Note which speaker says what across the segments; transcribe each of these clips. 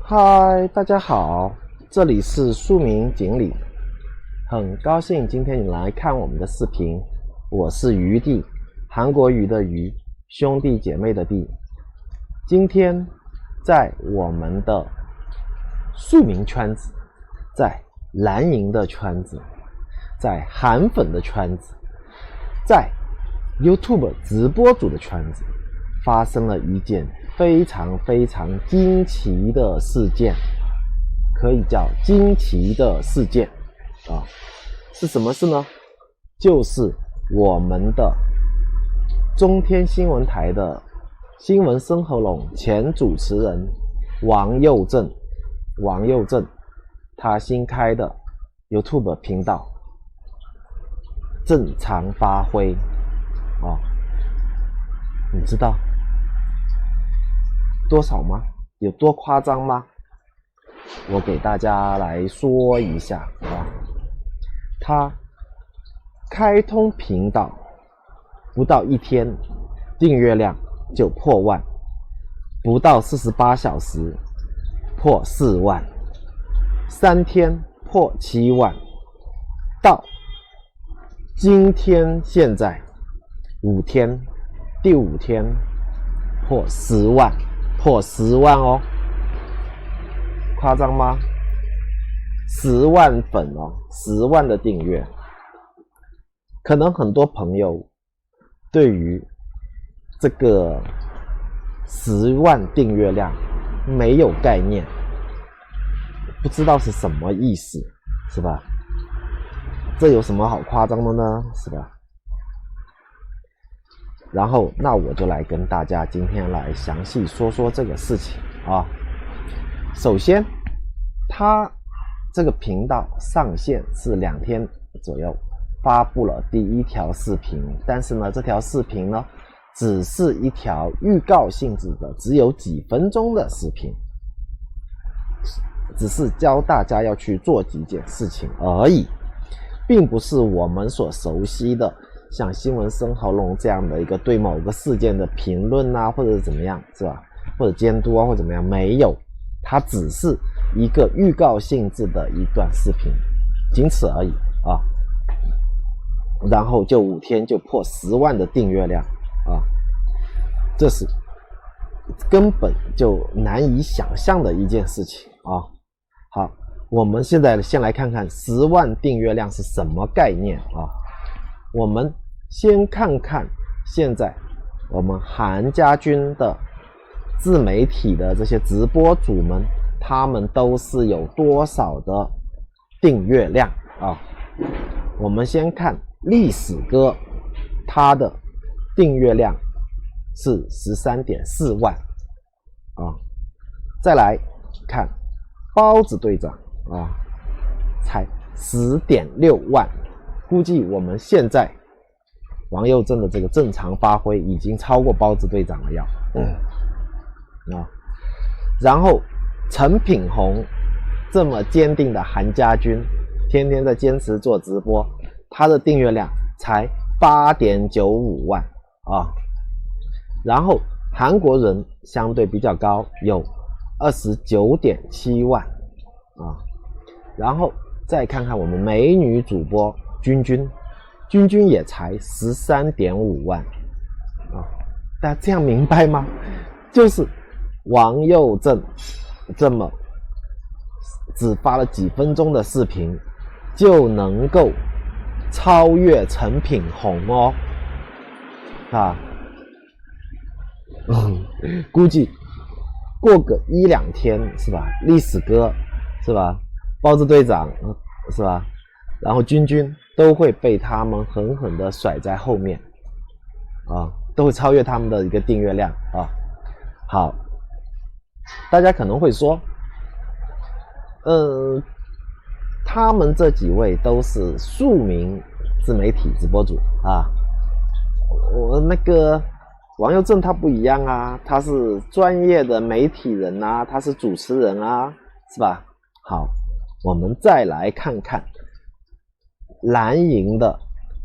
Speaker 1: 嗨，大家好，这里是树名锦鲤，很高兴今天你来看我们的视频。我是鱼弟，韩国鱼的鱼，兄弟姐妹的弟。今天在我们的树名圈子，在蓝营的圈子，在韩粉的圈子，在 YouTube 直播主的圈子，发生了一件非常惊奇的事件，可以叫惊奇的事件啊！是什么事呢？就是我们的中天新闻台的新闻深喉咙前主持人王佑正，他新开的 YouTube 频道正常发挥啊！你知道多少吗？有多夸张吗？我给大家来说一下啊，他开通频道不到一天，订阅量就破万，不到48小时破4万，3天破7万，到今天现在5天，第5天破10万。破10万哦，夸张吗？10万粉哦，10万的订阅。可能很多朋友对于这个10万订阅量没有概念，不知道是什么意思，是吧？这有什么好夸张的呢？是吧？然后那我就来跟大家今天来详细说说这个事情啊。首先他这个频道上线是2天左右发布了第1条视频，但是呢这条视频呢只是一条预告性质的，只有几分钟的视频，只是教大家要去做几件事情而已，并不是我们所熟悉的像新闻深喉咙这样的一个对某个事件的评论啊，或者怎么样，是吧？或者监督啊，或者怎么样，没有，它只是一个预告性质的一段视频，仅此而已啊。然后就5天就破10万的订阅量啊，这是根本就难以想象的一件事情啊。好，我们现在先来看看10万订阅量是什么概念啊。我们先看看现在我们韩家军的自媒体的这些直播主们，他们都是有多少的订阅量啊？我们先看历史哥，他的订阅量是13.4万啊。再来看包子队长啊，才10.6万。估计我们现在王佑正的这个正常发挥已经超过包子队长了然后陈品宏这么坚定的韩家军，天天在坚持做直播，他的订阅量才8.95万啊。然后韩国人相对比较高，有29.7万啊。然后再看看我们美女主播君君也才13.5万啊！大家这样明白吗？就是王佑正这么只发了几分钟的视频，就能够超越陈品宏哦啊！估计过个1-2天是吧？历史哥是吧？包子队长是吧？然后君都会被他们狠狠的甩在后面啊，都会超越他们的一个订阅量啊。好，大家可能会说他们这几位都是庶民自媒体直播主啊，我那个王佑正他不一样啊，他是专业的媒体人啊，他是主持人啊，是吧？好，我们再来看看蓝营的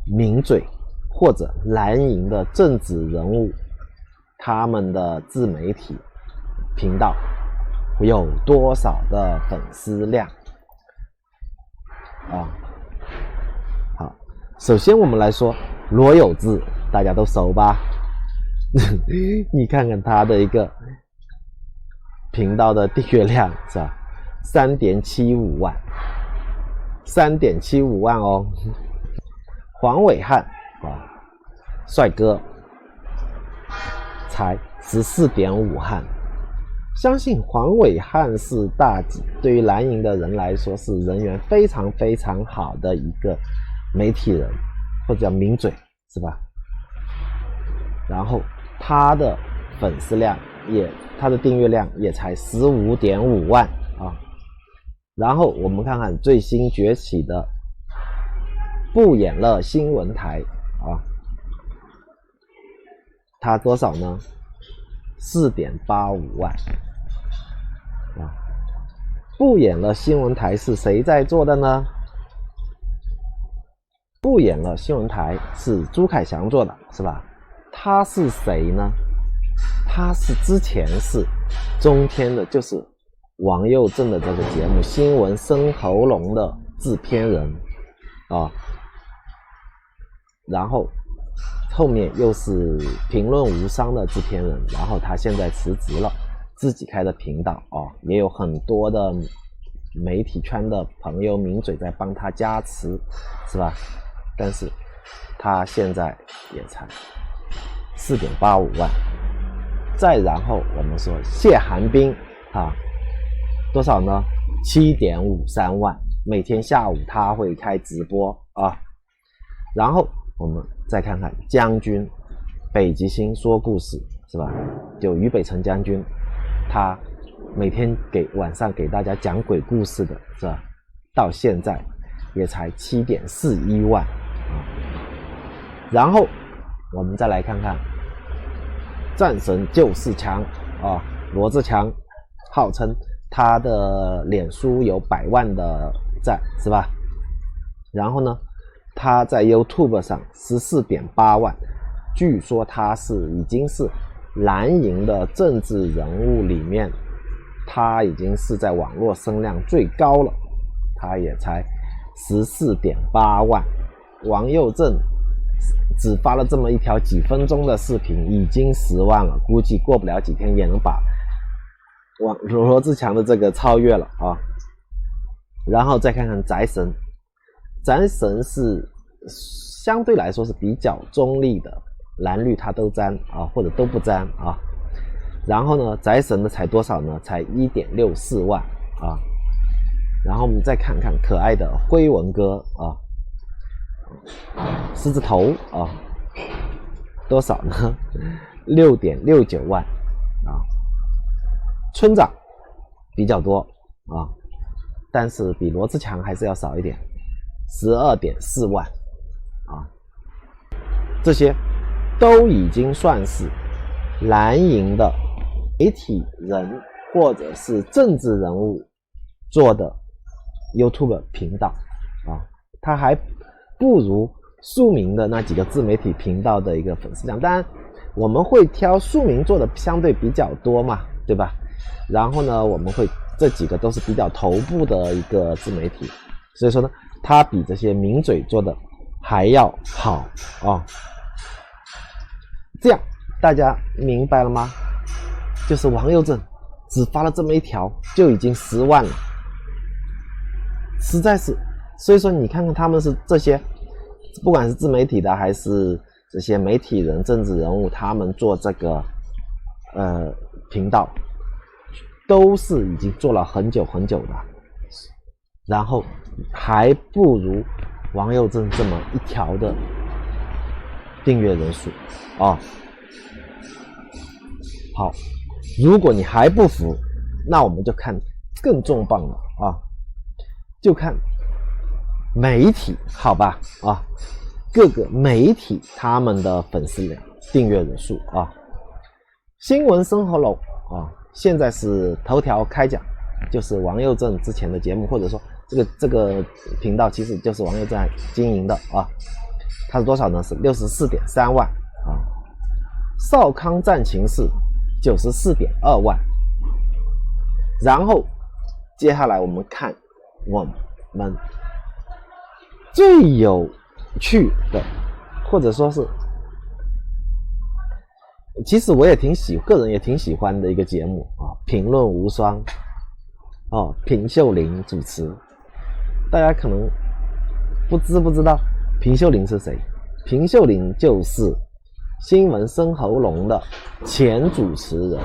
Speaker 1: 名嘴或者蓝营的政治人物，他们的自媒体频道有多少的粉丝量啊？好，首先我们来说罗有志，大家都熟吧？你看看他的一个频道的订阅量是吧？3.75万，3.75万哦。黄伟汉啊，帅哥，才14.5万。相信黄伟汉是大几，对于蓝营的人来说是人缘非常非常好的一个媒体人，或者叫名嘴，是吧？然后他的粉丝量他的订阅量也才15.5万啊。然后我们看看最新崛起的不演了新闻台啊，他多少呢？4.85万啊。不演了新闻台是谁在做的呢？不演了新闻台是朱凯翔做的，是吧？他是谁呢？他是之前是中天的，就是王佑正的这个节目《新闻生喉咙》的制片人啊，然后后面又是评论无伤的制片人，然后他现在辞职了，自己开的频道啊，也有很多的媒体圈的朋友名嘴在帮他加持，是吧？但是他现在也才4.85万。再然后我们说谢寒冰啊，多少呢？7.53万，每天下午他会开直播啊。然后我们再看看将军北极星说故事，是吧？就俞北辰将军，他每天晚上给大家讲鬼故事的，是吧？到现在也才7.41万啊。然后我们再来看看战神就是强啊，罗志强号称他的脸书有100万的赞，是吧？然后呢，他在 YouTube 上14.8万，据说他已经是蓝营的政治人物里面，他已经是在网络声量最高了，他也才14.8万。王佑正只发了这么一条几分钟的视频，已经10万了，估计过不了几天也能把罗志强的这个超越了啊。然后再看看宅神，宅神是相对来说是比较中立的，蓝绿他都沾啊，或者都不沾啊。然后呢，宅神的才多少呢？才1.64万啊。然后我们再看看可爱的辉文哥啊，狮子头啊，多少呢？6.69万啊。村长比较多啊，但是比罗志强还是要少一点，12.4万啊。这些都已经算是蓝营的媒体人或者是政治人物做的 YouTube 频道啊，他还不如庶民的那几个自媒体频道的一个粉丝量。当然我们会挑庶民做的相对比较多嘛，对吧？然后呢，我们会这几个都是比较头部的一个自媒体，所以说呢，它比这些名嘴做的还要好啊。这样大家明白了吗？就是王佑正只发了这么一条就已经10万了，实在是，所以说你看看他们是这些不管是自媒体的还是这些媒体人政治人物，他们做这个频道都是已经做了很久很久的，然后还不如王佑正这么一条的订阅人数啊。好，如果你还不服，那我们就看更重磅了啊，就看媒体，好吧啊，各个媒体他们的粉丝量、订阅人数啊。新闻生活楼啊，现在是头条开讲，就是王佑正之前的节目，或者说这个频道其实就是王佑正经营的啊。它是多少呢？是64.3万啊。少康战情室94.2万，然后接下来我们看我们最有趣的，或者说是其实我也个人也挺喜欢的一个节目啊，评论无双哦，平秀琳主持。大家可能不知道平秀琳是谁？平秀琳就是新闻生喉咙的前主持人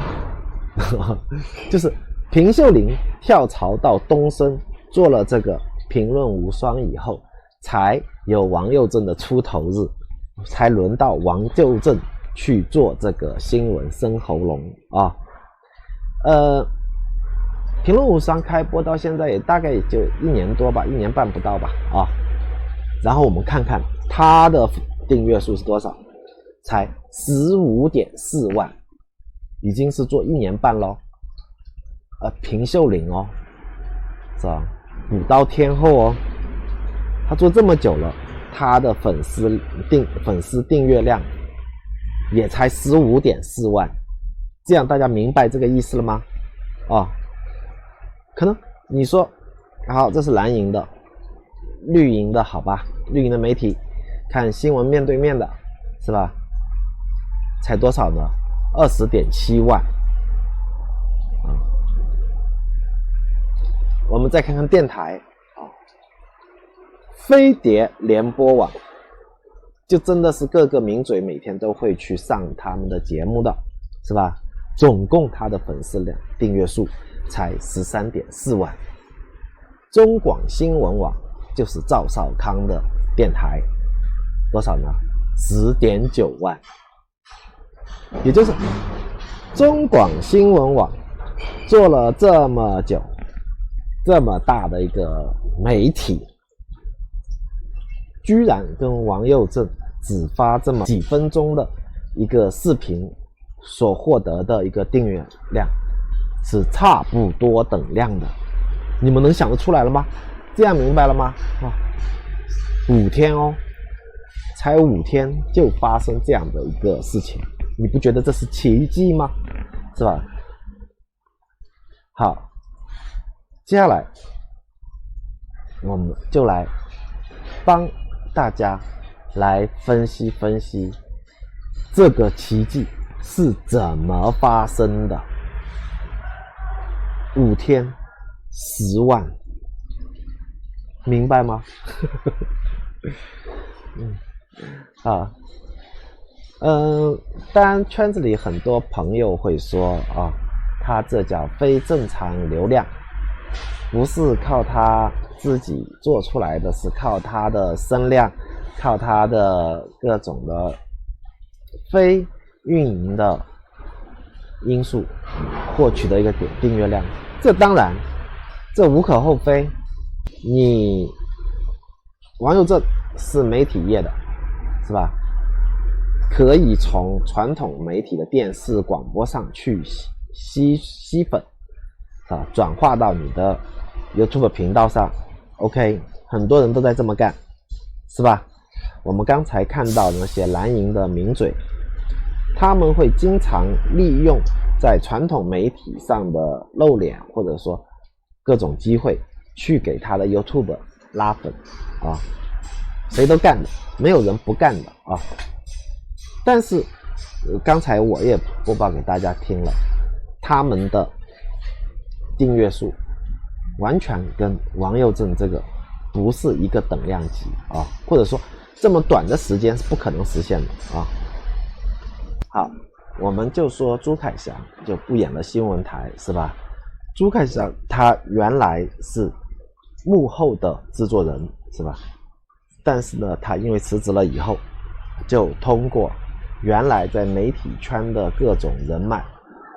Speaker 1: 就是平秀琳跳槽到东森做了这个评论无双以后，才有王佑正的出头日，才轮到王佑正去做这个新闻生喉咙啊。评论无双开播到现在也大概也就1年多吧，1年半不到吧啊。然后我们看看他的订阅数是多少，才15.4万，已经是做1年半咯。平秀琳哦，是吧？武道天后哦，他做这么久了，他的粉丝订阅量也才15.4万，这样大家明白这个意思了吗？哦，可能你说好，这是蓝营的，绿营的好吧，绿营的媒体看新闻面对面的是吧，才多少呢？20.7万。我们再看看电台啊，飞碟联播网就真的是各个名嘴每天都会去上他们的节目的，是吧？总共他的粉丝量订阅数才13.4万。中广新闻网就是赵少康的电台，多少呢？10.9万。也就是中广新闻网做了这么久，这么大的一个媒体，居然跟王佑正只发这么几分钟的一个视频所获得的一个订阅量是差不多等量的。你们能想得出来了吗？这样明白了吗？5天哦，才5天就发生这样的一个事情，你不觉得这是奇迹吗？是吧？好，接下来我们就来帮大家来分析分析这个奇迹是怎么发生的。5天10万，明白吗？当然圈子里很多朋友会说啊，他这叫非正常流量，不是靠他自己做出来的，是靠他的声量，靠他的各种的非运营的因素获取的一个订阅量。这当然这无可厚非，你王佑正是媒体业的，是吧？可以从传统媒体的电视广播上去吸粉啊，转化到你的 YouTube 频道上。 OK， 很多人都在这么干，是吧？我们刚才看到那些蓝营的名嘴，他们会经常利用在传统媒体上的露脸，或者说各种机会去给他的 YouTube 拉粉啊，谁都干的，没有人不干的啊。但是刚才我也播报给大家听了，他们的订阅数完全跟王佑正这个不是一个等量级啊，或者说这么短的时间是不可能实现的啊。好，我们就说朱凯翔就不演了新闻台，是吧？朱凯翔他原来是幕后的制作人，是吧？但是呢，他因为辞职了以后，就通过原来在媒体圈的各种人脉，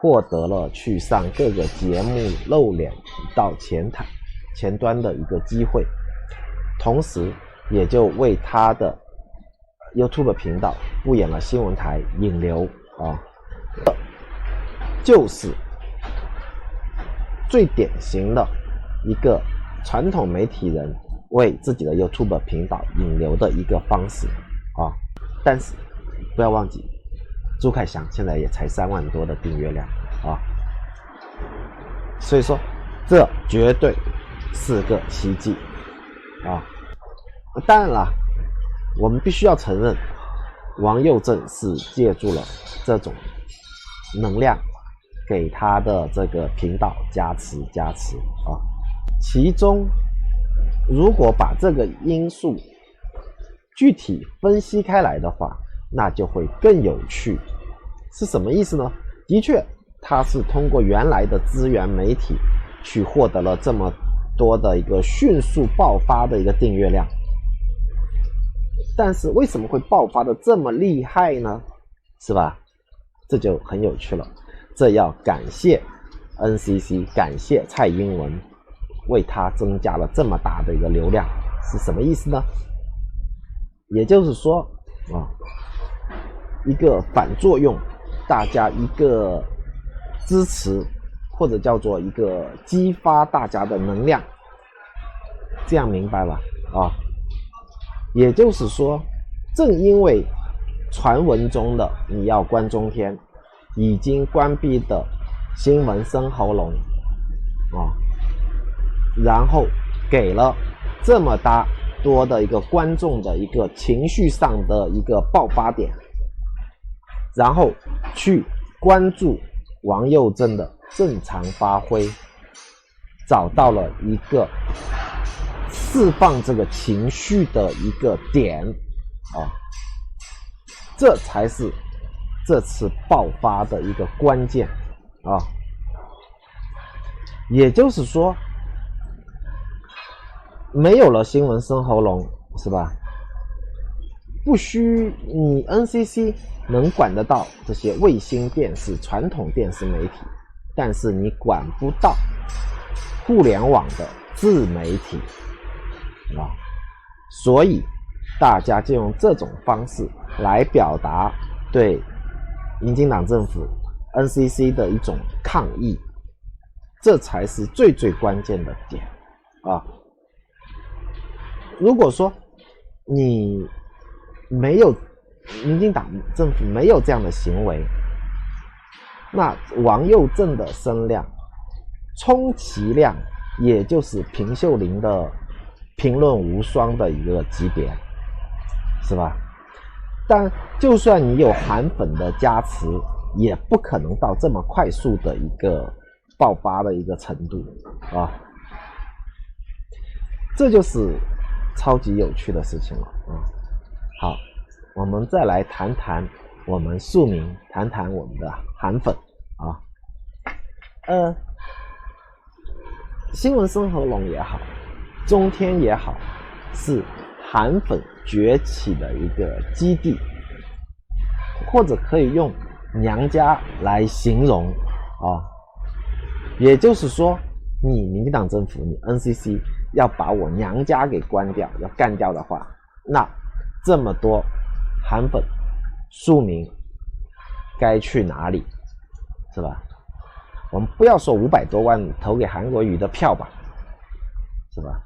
Speaker 1: 获得了去上各个节目露脸到前端的一个机会，同时也就为他的 YouTube 频道不演了新闻台引流啊，就是最典型的一个传统媒体人为自己的 YouTube 频道引流的一个方式啊。但是不要忘记，朱凯翔现在也才3万多的订阅量啊。所以说这绝对是个奇迹啊！当然了，我们必须要承认，王佑正是借助了这种能量给他的这个频道加持啊。其中如果把这个因素具体分析开来的话，那就会更有趣。是什么意思呢？的确他是通过原来的资源媒体去获得了这么多的一个迅速爆发的一个订阅量，但是为什么会爆发的这么厉害呢？是吧？这就很有趣了。这要感谢 NCC， 感谢蔡英文为他增加了这么大的一个流量，是什么意思呢？也就是说啊，一个反作用，大家一个支持，或者叫做一个激发大家的能量，这样明白吧？啊，也就是说，正因为传闻中的你要关中天已经关闭的新闻生喉咙啊，然后给了这么多的一个观众的一个情绪上的一个爆发点，然后去关注王佑正的正常发挥，找到了一个释放这个情绪的一个点啊，这才是这次爆发的一个关键啊。也就是说，没有了新闻生喉咙，是吧？不需你 NCC 能管得到这些卫星电视、传统电视媒体，但是你管不到互联网的自媒体啊，所以大家就用这种方式来表达对民进党政府 NCC 的一种抗议，这才是最关键的点啊。如果说你没有民进党政府没有这样的行为，那王佑正的声量充其量也就是平秀琳的评论无双的一个级别，是吧？但就算你有韩粉的加持，也不可能到这么快速的一个爆发的一个程度啊！这就是超级有趣的事情了啊！好，我们再来谈谈我们庶民，谈谈我们的韩粉啊。新闻生喉咙也好，中天也好，是韩粉崛起的一个基地，或者可以用娘家来形容啊。也就是说，你民进党政府，你 NCC 要把我娘家给关掉，要干掉的话，那这么多韩粉庶民该去哪里，是吧？我们不要说500多万投给韩国瑜的票吧，是吧？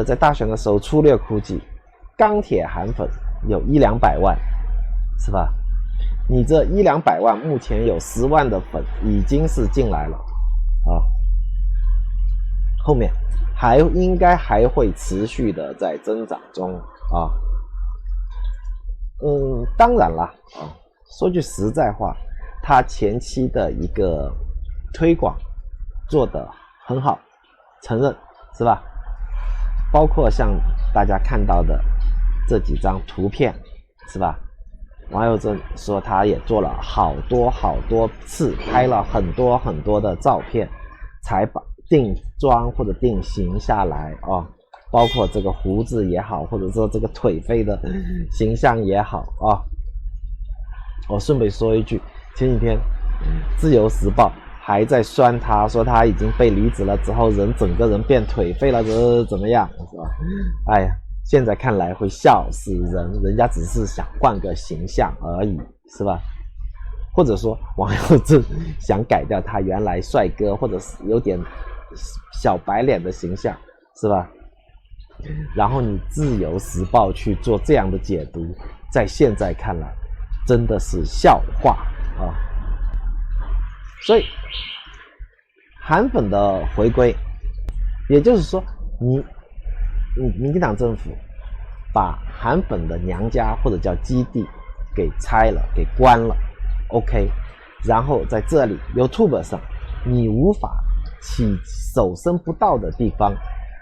Speaker 1: 在大选的时候粗略估计，钢铁韩粉有100-200万，是吧？你这100-200万，目前有10万的粉已经是进来了啊，后面应该还会持续的在增长中啊。当然啦啊，说句实在话，他前期的一个推广做得很好，承认，是吧？包括像大家看到的这几张图片，是吧？王佑正说他也做了好多次，拍了很多的照片，才把定妆或者定型下来啊。包括这个胡子也好，或者说这个腿飞的形象也好啊。我顺便说一句，前几天自由时报还在酸他，说他已经被离职了之后整个人变腿废了，怎么样，是吧？哎呀，现在看来会笑死人，人家只是想换个形象而已，是吧？或者说王佑正想改掉他原来帅哥或者是有点小白脸的形象，是吧？然后你自由时报去做这样的解读，在现在看来真的是笑话啊！所以韩粉的回归，也就是说民进党政府把韩粉的娘家或者叫基地给拆了，给关了 OK， 然后在这里 YouTube 上你无法手伸不到的地方，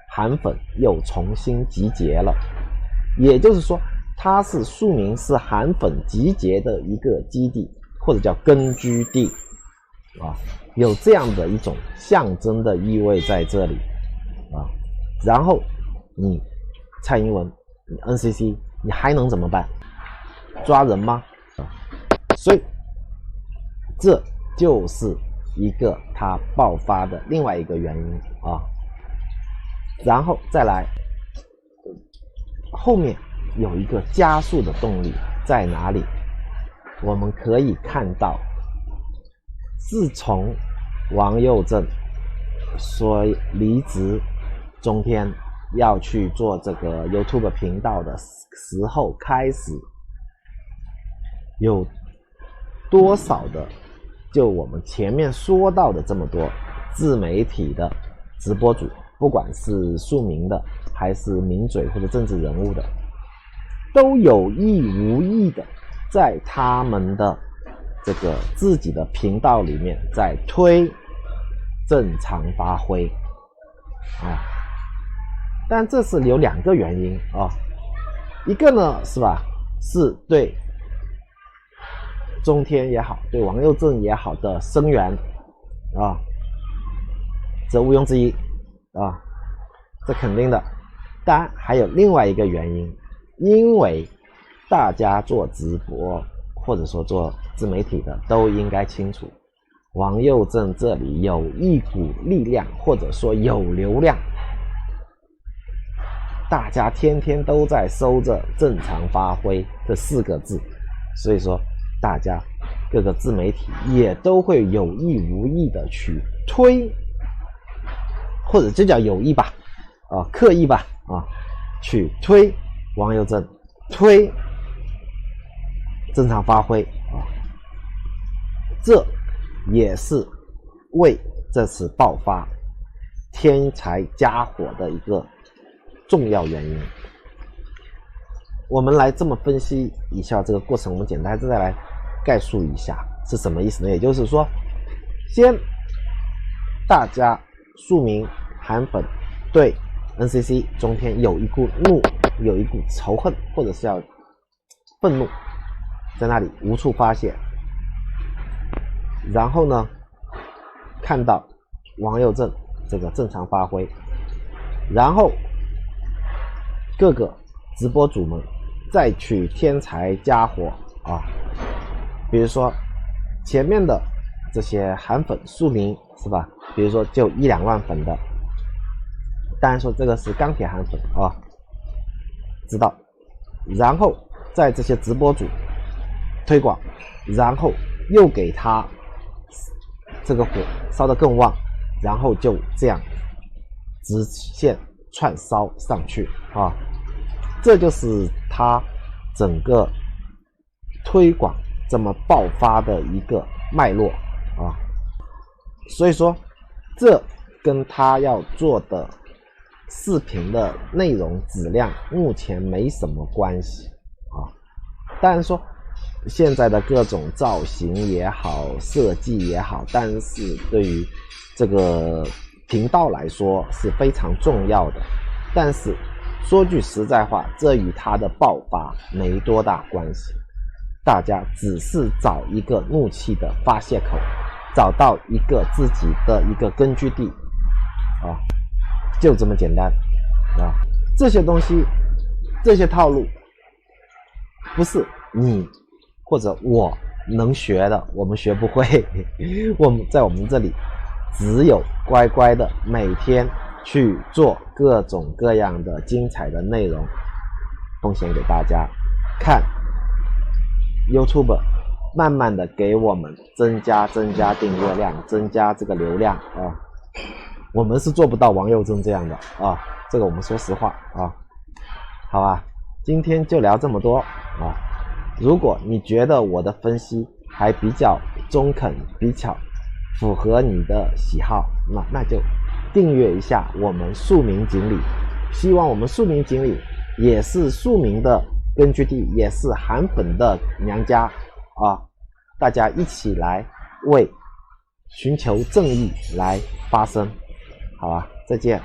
Speaker 1: 韩粉又重新集结了，也就是说它是庶民是韩粉集结的一个基地或者叫根据地有这样的一种象征的意味在这里然后你蔡英文你 NCC 你还能怎么办？抓人吗？所以这就是一个它爆发的另外一个原因然后再来后面有一个加速的动力在哪里？我们可以看到自从王佑正说离职中天要去做这个 YouTube 频道的时候开始，有多少的就我们前面说到的这么多自媒体的直播主，不管是庶民的还是名嘴或者政治人物的，都有意无意的在他们的这个自己的频道里面在推正常发挥但这是有两个原因一个呢是吧，是对中天也好，对王佑正也好的声援这毋庸置疑这肯定的。当然还有另外一个原因，因为大家做直播或者说做自媒体的都应该清楚，王佑正这里有一股力量或者说有流量，大家天天都在搜着正常发挥这4个字，所以说大家各个自媒体也都会有意无意的去推，或者就叫有意吧刻意吧去推王佑正，推正常发挥这也是为这次爆发添柴加火的一个重要原因。我们来这么分析一下这个过程，我们简单再来概述一下是什么意思呢？也就是说，先大家庶民韩粉对 NCC 中天有一股怒，有一股仇恨，或者是要愤怒，在那里无处发泄。然后呢，看到王佑正这个正常发挥，然后各个直播主们再去添柴加火比如说前面的这些韩粉庶民是吧，比如说就1-2万粉的，当然说这个是钢铁韩粉知道，然后在这些直播主推广，然后又给他这个火烧得更旺，然后就这样直线串烧上去这就是他整个推广这么爆发的一个脉络所以说这跟他要做的视频的内容质量目前没什么关系当然说现在的各种造型也好，设计也好，但是对于这个频道来说是非常重要的。但是说句实在话，这与它的爆发没多大关系。大家只是找一个怒气的发泄口，找到一个自己的一个根据地就这么简单这些东西，这些套路不是你或者我能学的，我们学不会我们在我们这里只有乖乖的每天去做各种各样的精彩的内容奉献给大家看， YouTube 慢慢的给我们增加订阅量，增加这个流量我们是做不到王佑正这样的这个我们说实话好吧，今天就聊这么多如果你觉得我的分析还比较中肯，比较符合你的喜好，那就订阅一下我们庶民锦鲤。希望我们庶民锦鲤也是庶民的根据地，也是韩粉的娘家啊！大家一起来为寻求正义来发声，好吧，再见。